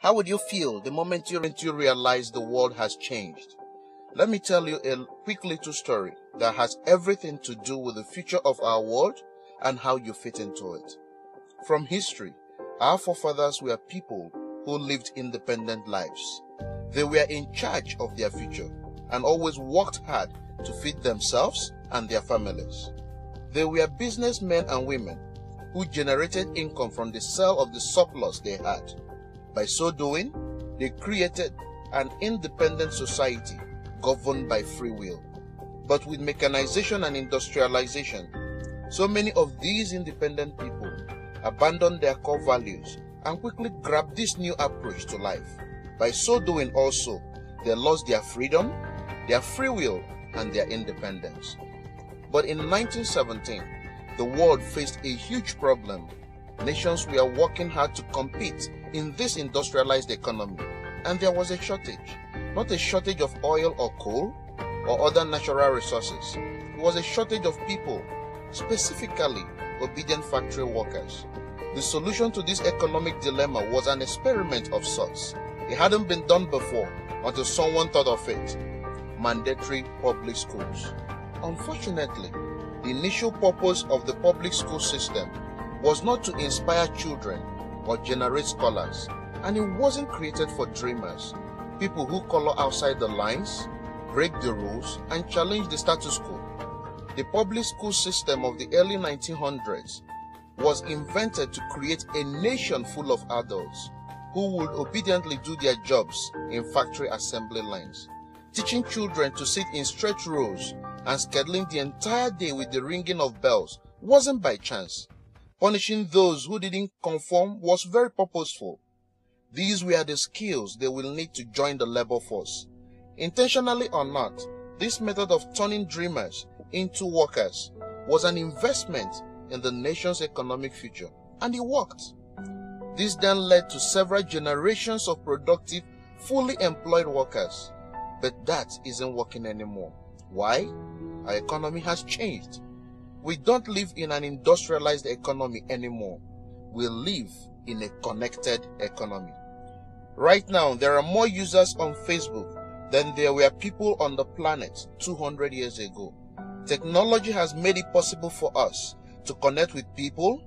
How would you feel the moment you realize the world has changed? Let me tell you a quick little story that has everything to do with the future of our world and how you fit into it. From history, our forefathers were people who lived independent lives. They were in charge of their future and always worked hard to feed themselves and their families. They were businessmen and women who generated income from the sale of the surplus they had. By so doing, they created an independent society governed by free will. But with mechanization and industrialization, so many of these independent people abandoned their core values and quickly grabbed this new approach to life. By so doing also, they lost their freedom, their free will, and their independence. But in 1917, the world faced a huge problem. Nations were working hard to compete in this industrialized economy, and there was a shortage. Not a shortage of oil or coal or other natural resources. It was a shortage of people, specifically obedient factory workers. The solution to this economic dilemma was an experiment of sorts. It hadn't been done before until someone thought of it: mandatory public schools. Unfortunately, the initial purpose of the public school system was not to inspire children or generate scholars, and it wasn't created for dreamers, people who color outside the lines, break the rules, and challenge the status quo. The public school system of the early 1900s was invented to create a nation full of adults who would obediently do their jobs in factory assembly lines. Teaching children to sit in straight rows and scheduling the entire day with the ringing of bells wasn't by chance. Punishing those who didn't conform was very purposeful. These were the skills they will need to join the labor force. Intentionally or not, this method of turning dreamers into workers was an investment in the nation's economic future, and it worked. This then led to several generations of productive, fully employed workers. But that isn't working anymore. Why? Our economy has changed. We don't live in an industrialized economy anymore. We live in a connected economy. Right now, there are more users on Facebook than there were people on the planet 200 years ago. Technology has made it possible for us to connect with people,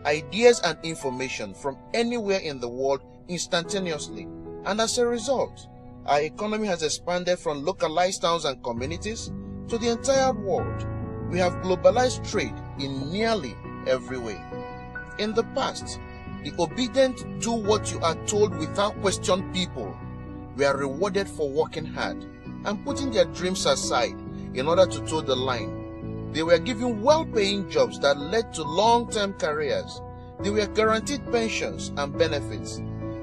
ideas, and information from anywhere in the world instantaneously. And as a result, our economy has expanded from localized towns and communities to the entire world. We have globalized trade in nearly every way. In the past, the obedient do what you are told without question people were rewarded for working hard and putting their dreams aside in order to toe the line. They were given well-paying jobs that led to long-term careers. They were guaranteed pensions and benefits,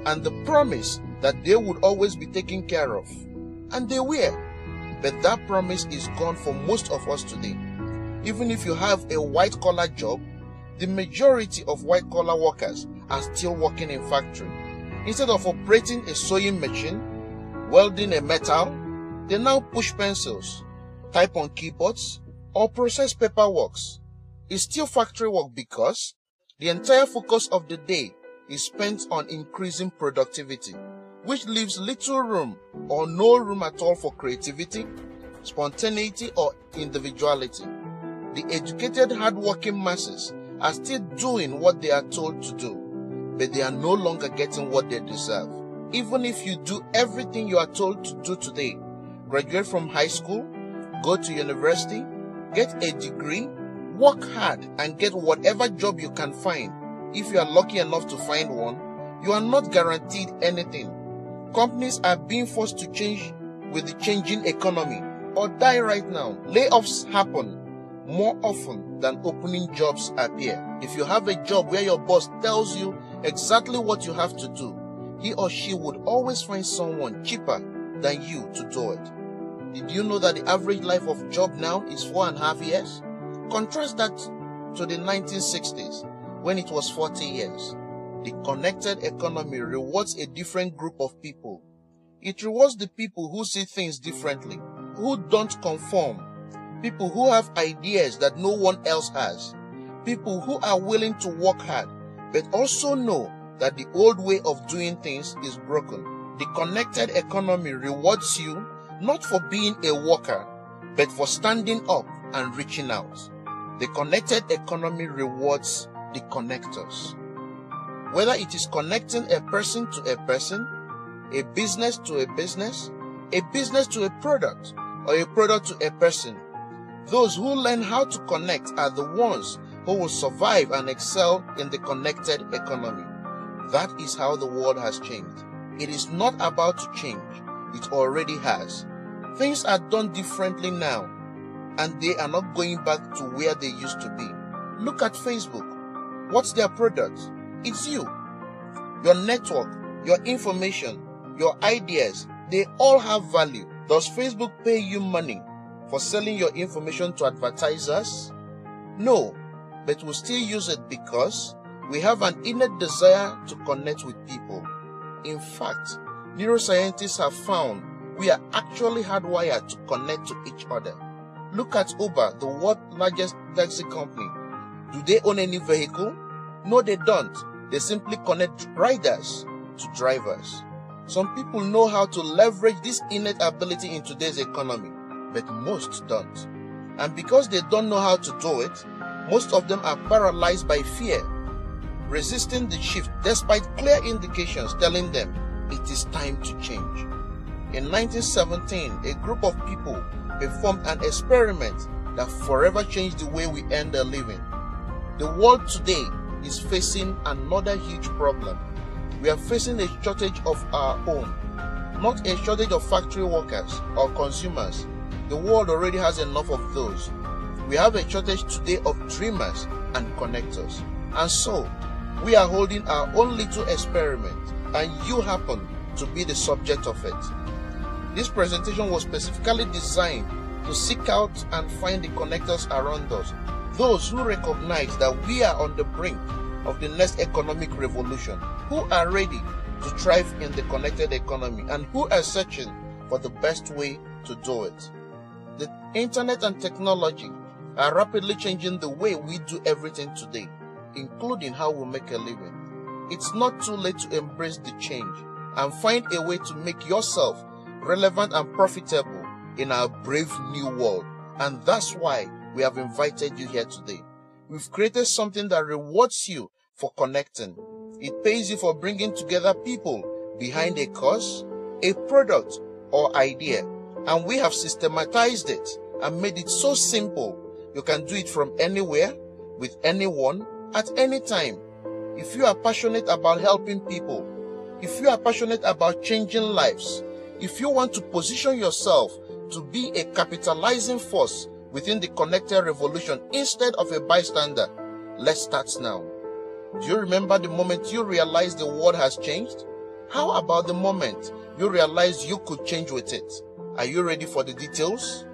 and the promise that they would always be taken care of. And they were. But that promise is gone for most of us today. Even if you have a white-collar job, the majority of white-collar workers are still working in factory. Instead of operating a sewing machine, welding a metal, they now push pencils, type on keyboards, or process paperwork. It's still factory work because the entire focus of the day is spent on increasing productivity, which leaves little room or no room at all for creativity, spontaneity, or individuality. The educated, hard-working masses are still doing what they are told to do, but they are no longer getting what they deserve. Even if you do everything you are told to do today, graduate from high school, go to university, get a degree, work hard, and get whatever job you can find, if you are lucky enough to find one, you are not guaranteed anything. Companies are being forced to change with the changing economy or die right now. Layoffs happen more often than opening jobs appear. If you have a job where your boss tells you exactly what you have to do, he or she would always find someone cheaper than you to do it. Did you know that the average life of job now is 4.5 years? Contrast that to the 1960s when it was 40 years. The connected economy rewards a different group of people. It rewards the people who see things differently, who don't conform, people who have ideas that no one else has, people who are willing to work hard, but also know that the old way of doing things is broken. The connected economy rewards you not for being a worker, but for standing up and reaching out. The connected economy rewards the connectors. Whether it is connecting a person to a person, a business to a business to a product, or a product to a person, those who learn how to connect are the ones who will survive and excel in the connected economy. That is how the world has changed. It is not about to change. It already has. Things are done differently now, and they are not going back to where they used to be. Look at Facebook. What's their product? It's you. Your network, your information, your ideas, they all have value. Does Facebook pay you money for selling your information to advertisers? No, but we still use it because we have an innate desire to connect with people. In fact, neuroscientists have found we are actually hardwired to connect to each other. Look at Uber, the world's largest taxi company. Do they own any vehicle? No, they don't. They simply connect riders to drivers. Some people know how to leverage this innate ability in today's economy, but most don't. And because they don't know how to do it, most of them are paralyzed by fear, resisting the shift despite clear indications telling them it is time to change. In 1917, a group of people performed an experiment that forever changed the way we earn a living. The world today is facing another huge problem. We are facing a shortage of our own, not a shortage of factory workers or consumers. The world already has enough of those. We have a shortage today of dreamers and connectors. And so, we are holding our own little experiment, and you happen to be the subject of it. This presentation was specifically designed to seek out and find the connectors around us, those who recognize that we are on the brink of the next economic revolution, who are ready to thrive in the connected economy, and who are searching for the best way to do it. The internet and technology are rapidly changing the way we do everything today, including how we make a living. It's not too late to embrace the change and find a way to make yourself relevant and profitable in our brave new world. And that's why we have invited you here today. We've created something that rewards you for connecting. It pays you for bringing together people behind a cause, a product, or idea. And we have systematized it and made it so simple you can do it from anywhere, with anyone, at any time. If you are passionate about helping people, if you are passionate about changing lives, if you want to position yourself to be a capitalizing force within the connected revolution instead of a bystander, let's start now. Do you remember the moment you realized the world has changed? How about the moment you realized you could change with it? Are you ready for the details?